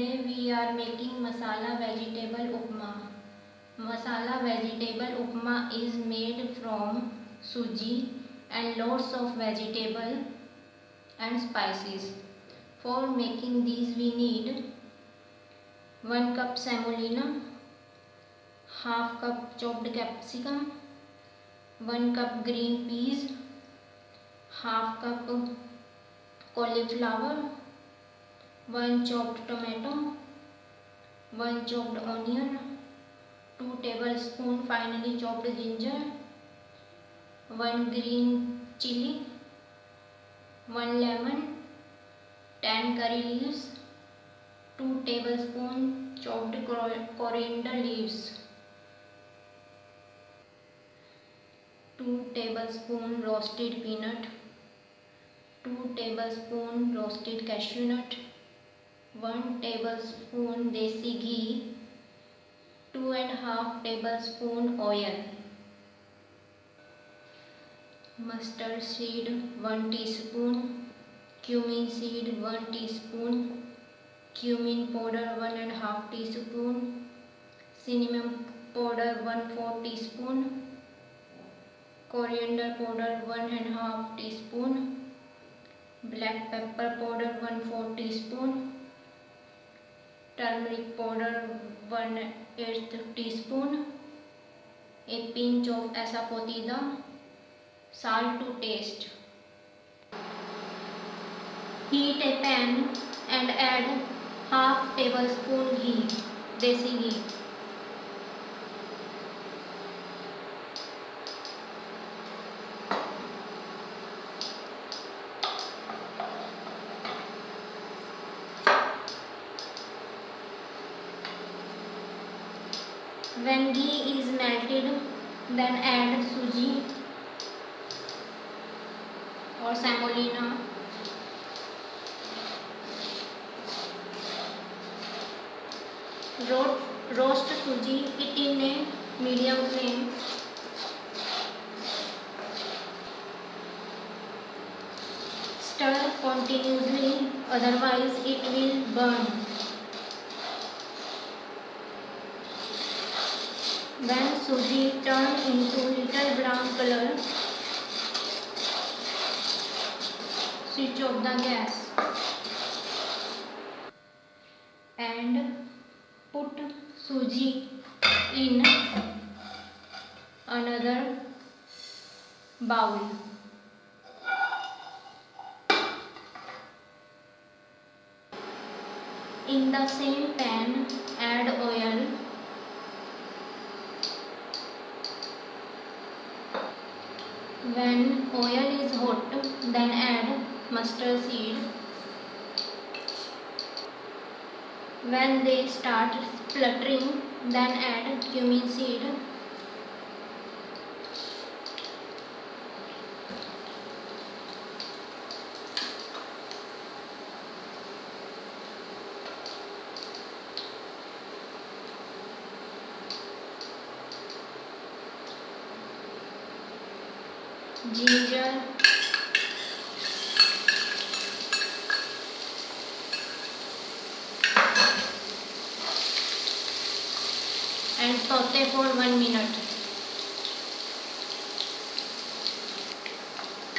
Today we are making masala vegetable upma. Masala vegetable upma is made from suji and lots of vegetable and spices. For making these we need 1 cup semolina, half cup chopped capsicum, 1 cup green peas, half cup cauliflower, 1 chopped tomato, 1 chopped onion, 2 tablespoons finely chopped ginger, 1 green chili, 1 lemon, 10 curry leaves, 2 tablespoons chopped coriander leaves, 2 tablespoons roasted peanut, 2 tablespoons roasted cashew nut, 1 tablespoon desi ghee, 2.5 tablespoon oil, mustard seed 1 teaspoon, cumin seed 1 teaspoon, cumin powder 1.5 teaspoon, cinnamon powder 1/4 teaspoon, coriander powder 1.5 teaspoon, black pepper powder 1/4 teaspoon, turmeric powder 1/8 teaspoon, a pinch of asafoetida, salt to taste. Heat a pan and add half tablespoon ghee, desi ghee. When ghee is melted, then add suji or semolina. Roast suji it in a medium flame. Stir continuously, otherwise it will burn. When suji turns into little brown color, switch off the gas and put suji in another bowl. In the same pan, add oil. When oil is hot, then add mustard seed. When they start spluttering, then add cumin seed. Ginger, and saute for 1 minute.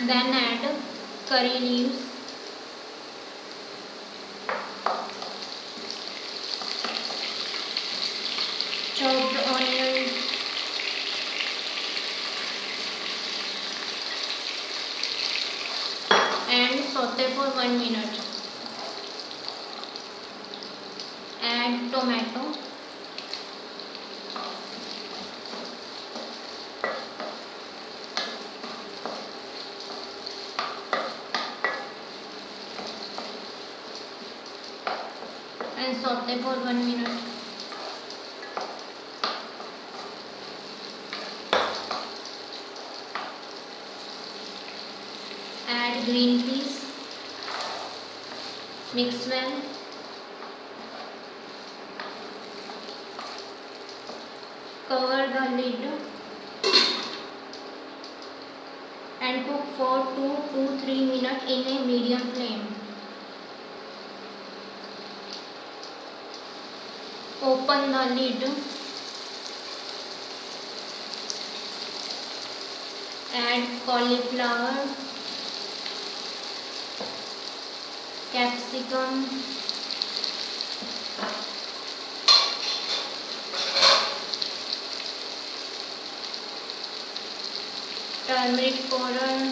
Then add curry leaves, chopped onions, and saute for 1 minute. Add tomato, and saute for 1 minute. Add green peas, mix well. Cover the lid and cook for 2 to 3 minutes in a medium flame. Open the lid. Add cauliflower, capsicum, turmeric powder,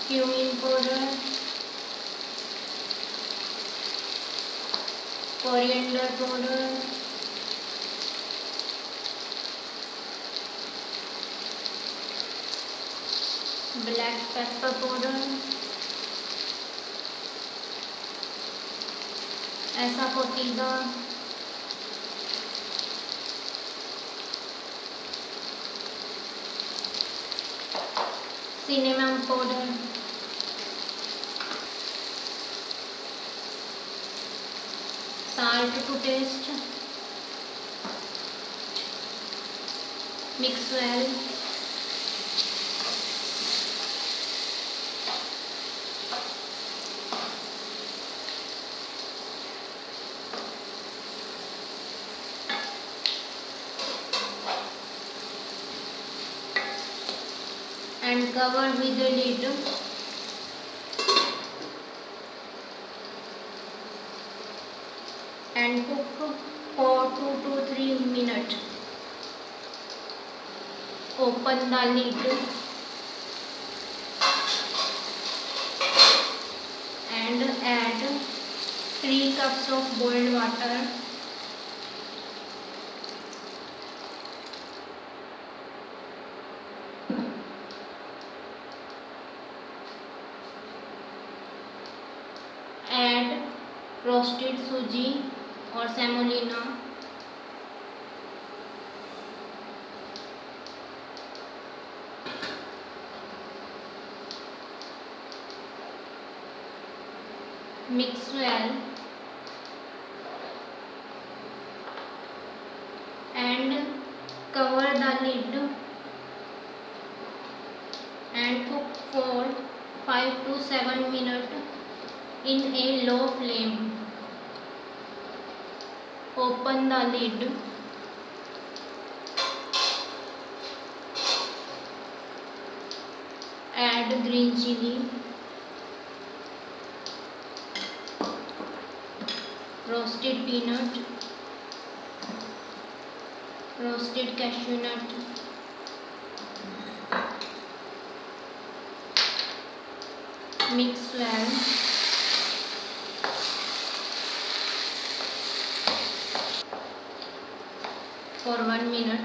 cumin powder, coriander powder, black pepper powder, asafoetida, cinnamon powder, salt to taste. Mix well. And cover with the lid. And cook for 2 to 3 minutes. Open the lid and add 3 cups of boiled water. Add roasted suji or semolina. Mix well and cover the lid and cook for 5 to 7 minutes in a low flame. Open the lid add green chili, roasted peanut, roasted cashew nut, mix well for 1 minute.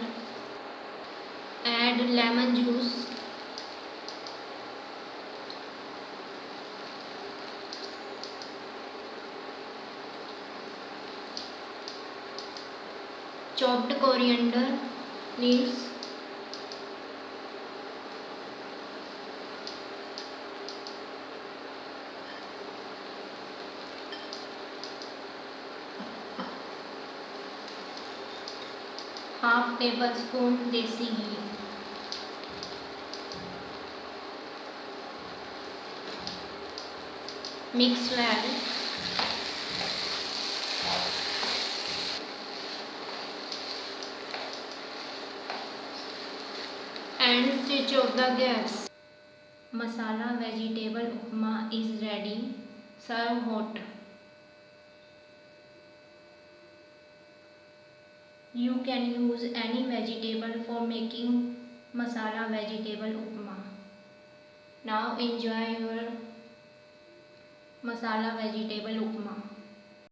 Add lemon juice, chopped coriander leaves, half tablespoon desi ghee. Mix well and switch off the gas. Masala vegetable upma is ready. Serve hot. You can use any vegetable for making masala vegetable upma. Now enjoy your masala vegetable upma.